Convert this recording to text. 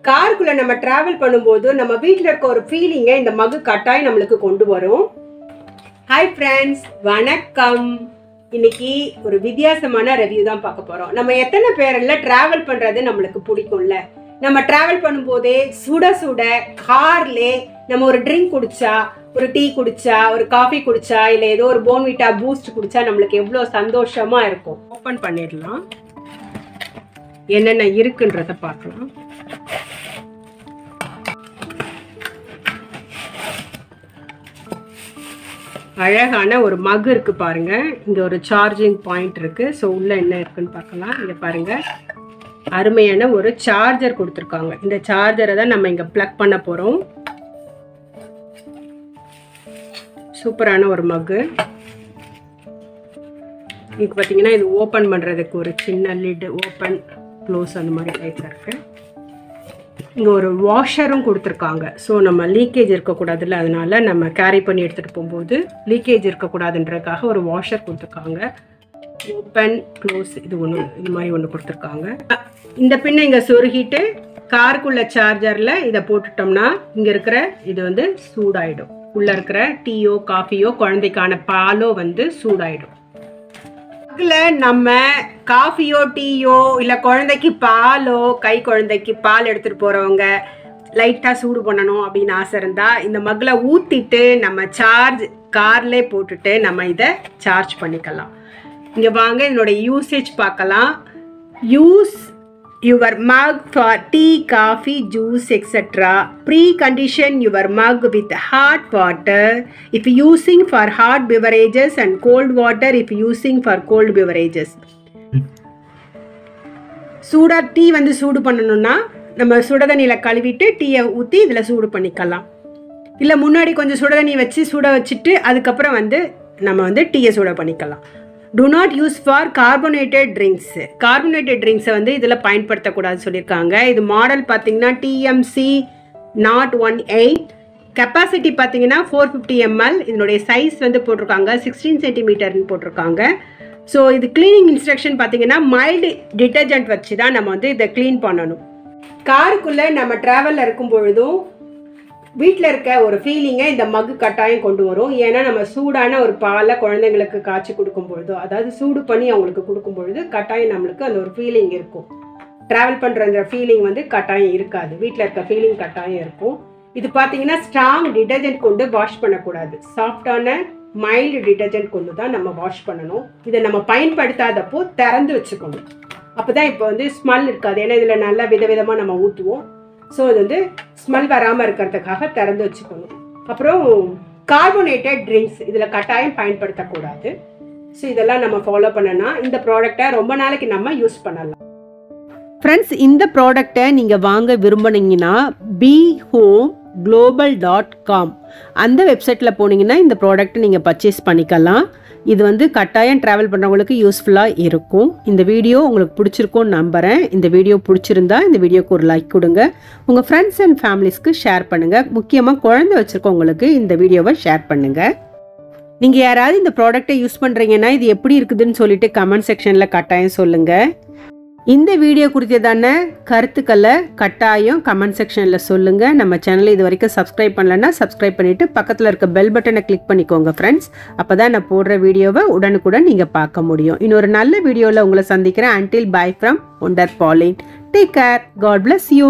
காருக்குள்ள நம்ம டிராவல் பண்ணும்போது நம்ம வீட்டில் இருக்க ஒரு ஃபீலிங்கை இந்த மகு கட்டாயம் நம்மளுக்கு கொண்டு வரும். ஹாய் ஃப்ரெண்ட்ஸ், வணக்கம். இன்னைக்கு ஒரு வித்தியாசமான ரிவ்யூ தான் பார்க்க போறோம். நம்ம எத்தனை பேரில் டிராவல் பண்றது நம்மளுக்கு பிடிக்கும்ல. நம்ம டிராவல் பண்ணும்போதே சுட சுட கார்லே நம்ம ஒரு ட்ரிங்க் குடிச்சா, ஒரு டீ குடிச்சா, ஒரு காஃபி குடிச்சா, இல்லை ஏதோ ஒரு போன்விட்டா பூஸ்ட் குடிச்சா நம்மளுக்கு எவ்வளோ சந்தோஷமா இருக்கும். ஓப்பன் பண்ணிடலாம், என்னென்ன இருக்குன்றத பார்க்கலாம். அழகான ஒரு மக் இருக்கு பாருங்க. இங்க ஒரு சார்ஜிங் பாயிண்ட் இருக்கு. ஸோ உள்ள என்ன இருக்குன்னு பார்க்கலாம். இங்க பாருங்க, அருமையான ஒரு சார்ஜர் கொடுத்துருக்காங்க. இந்த சார்ஜரை தான் நம்ம இங்க பிளக் பண்ண போறோம். சூப்பரான ஒரு மக்கு. இது பார்த்தீங்கன்னா இது ஓப்பன் பண்ணுறதுக்கு ஒரு சின்ன லிட், ஓப்பன் க்ளோஸ் அந்த மாதிரி டைப்ல இருக்கு. இங்கே ஒரு வாஷரும் கொடுத்துருக்காங்க. ஸோ நம்ம லீக்கேஜ் இருக்கக்கூடாதுல்ல, அதனால நம்ம கேரி பண்ணி எடுத்துகிட்டு போகும்போது லீக்கேஜ் இருக்கக்கூடாதுன்றதுக்காக ஒரு வாஷர் கொடுத்துருக்காங்க. ஓப்பன் க்ளோஸ் இது ஒன்று, இது மாதிரி ஒன்று கொடுத்துருக்காங்க. இந்த பின்னை இங்கே சொருகிட்டு காருக்குள்ள சார்ஜரில் இதை போட்டுட்டோம்னா இங்கே இருக்கிற இது வந்து சூடாயிடும். உள்ளே இருக்கிற டீயோ காஃபியோ குழந்தைக்கான பாலோ வந்து சூடாயிடும். நம்ம காஃபியோ டீயோ இல்லை குழந்தைக்கு பாலோ, கை குழந்தைக்கு பால் எடுத்துகிட்டு போகிறவங்க லைட்டாக சூடு பண்ணணும் அப்படின்னு ஆசை இருந்தால் இந்த மக்கில் ஊற்றிட்டு நம்ம சார்ஜ் கார்லே போட்டுட்டு நம்ம இதை சார்ஜ் பண்ணிக்கலாம். இங்கே வாங்க, இதனோட யூசேஜ் பார்க்கலாம். Use your mug for tea, coffee, juice, etc. Pre-condition your mug with hot water if using for hot beverages and cold water if using for cold beverages. சூடா டீ வந்து சூடு பண்ணணும்னா நம்ம சுடுதண்ணியில் கழுவிட்டு டீயை ஊற்றி இதில் சூடு பண்ணிக்கலாம். இல்லை முன்னாடி கொஞ்சம் சுடுதண்ணி வச்சு சுட வச்சுட்டு அதுக்கப்புறம் வந்து நம்ம வந்து டீயை சூட பண்ணிக்கலாம். Do not use for carbonated drinks. Carbonated drinks வந்து இதில் பயன்படுத்தக்கூடாது சொல்லியிருக்காங்க. இது மாடல் பார்த்தீங்கன்னா TMC 018. கெப்பாசிட்டி பார்த்தீங்கன்னா 450 ml. இதனுடைய சைஸ் வந்து போட்டிருக்காங்க 16 சென்டிமீட்டர்னு போட்டிருக்காங்க. ஸோ இது கிளீனிங் இன்ஸ்ட்ரக்ஷன் பார்த்தீங்கன்னா மைல்டு டிட்டர்ஜென்ட் வச்சு தான் நம்ம வந்து இதை க்ளீன் பண்ணணும். காருக்குள்ளே நம்ம ட்ராவலில் இருக்கும் பொழுதும் வீட்டில் இருக்க ஒரு ஃபீலிங்கை இந்த மக்கு கட்டாயம் கொண்டு வரும். ஏன்னா நம்ம சூடான ஒரு பாலை குழந்தைங்களுக்கு காய்ச்சி கொடுக்கும் பொழுதோ, அதாவது சூடு பண்ணி அவங்களுக்கு கொடுக்கும் பொழுது கட்டாயம் நம்மளுக்கு அந்த ஒரு ஃபீலிங் இருக்கும். ட்ராவல் பண்ணுற அந்த ஃபீலிங் வந்து கட்டாயம் இருக்காது, வீட்டில் இருக்க ஃபீலிங் கட்டாயம் இருக்கும். இது பார்த்தீங்கன்னா ஸ்ட்ராங் டிட்டர்ஜென்ட் கொண்டு வாஷ் பண்ணக்கூடாது, சாஃப்டான மைல்டு டிட்டர்ஜென்ட் கொண்டு தான் நம்ம வாஷ் பண்ணணும். இதை நம்ம பயன்படுத்தாதப்போ திறந்து வச்சுக்கணும். அப்போ தான் இப்போ வந்து ஸ்மெல் இருக்காது. ஏன்னா இதில் நல்லா விதவிதமாக நம்ம ஊற்றுவோம். ஸோ இது வந்து ஸ்மெல் வராமல் இருக்கிறதுக்காக திறந்து வச்சுக்கணும். அப்புறம் கார்போனேட்டட் ட்ரிங்க்ஸ் இதில் கட்டாயம் பயன்படுத்தக்கூடாது. ஸோ இதெல்லாம் நம்ம ஃபாலோ பண்ணனா இந்த ப்ராடக்டை ரொம்ப நாளைக்கு நம்ம யூஸ் பண்ணலாம். ஃப்ரெண்ட்ஸ், இந்த ப்ராடக்டை நீங்கள் வாங்க விரும்புனீங்கன்னா behomeglobal.com அந்த வெப்சைட்டில் போனீங்கன்னா இந்த ப்ராடக்ட்டை நீங்கள் பர்ச்சேஸ் பண்ணிக்கலாம். இது வந்து கட்டாயம் ட்ராவல் பண்ணுறவங்களுக்கு யூஸ்ஃபுல்லாக இருக்கும். இந்த வீடியோ உங்களுக்கு பிடிச்சிருக்கும்னு நம்புகிறேன். இந்த வீடியோ பிடிச்சிருந்தா இந்த வீடியோக்கு ஒரு லைக் கொடுங்க. உங்கள் ஃப்ரெண்ட்ஸ் அண்ட் ஃபேமிலிஸ்க்கு ஷேர் பண்ணுங்கள். முக்கியமாக குழந்தை வச்சுருக்கவங்களுக்கு இந்த வீடியோவை ஷேர் பண்ணுங்கள். நீங்கள் யாராவது இந்த ப்ராடக்டை யூஸ் பண்ணுறீங்கன்னா இது எப்படி இருக்குதுன்னு சொல்லிட்டு கமெண்ட் செக்ஷனில் கட்டாயம் சொல்லுங்கள். இந்த வீடியோ குறித்ததான கருத்துக்களை கட்டாயம் கமெண்ட் செக்ஷனில் சொல்லுங்கள். நம்ம சேனலை இது வரைக்கும் சப்ஸ்கிரைப் பண்ணலன்னா சப்ஸ்கிரைப் பண்ணிவிட்டு பக்கத்தில் இருக்க பெல் பட்டனை கிளிக் பண்ணிக்கோங்க ஃப்ரெண்ட்ஸ். அப்போ தான் நான் போடுற வீடியோவை உடனுக்குடன் நீங்கள் பார்க்க முடியும். இன்னொரு நல்ல வீடியோவில் உங்களை சந்திக்கிறேன். Until bye from wonderpauline. Take care. God bless you.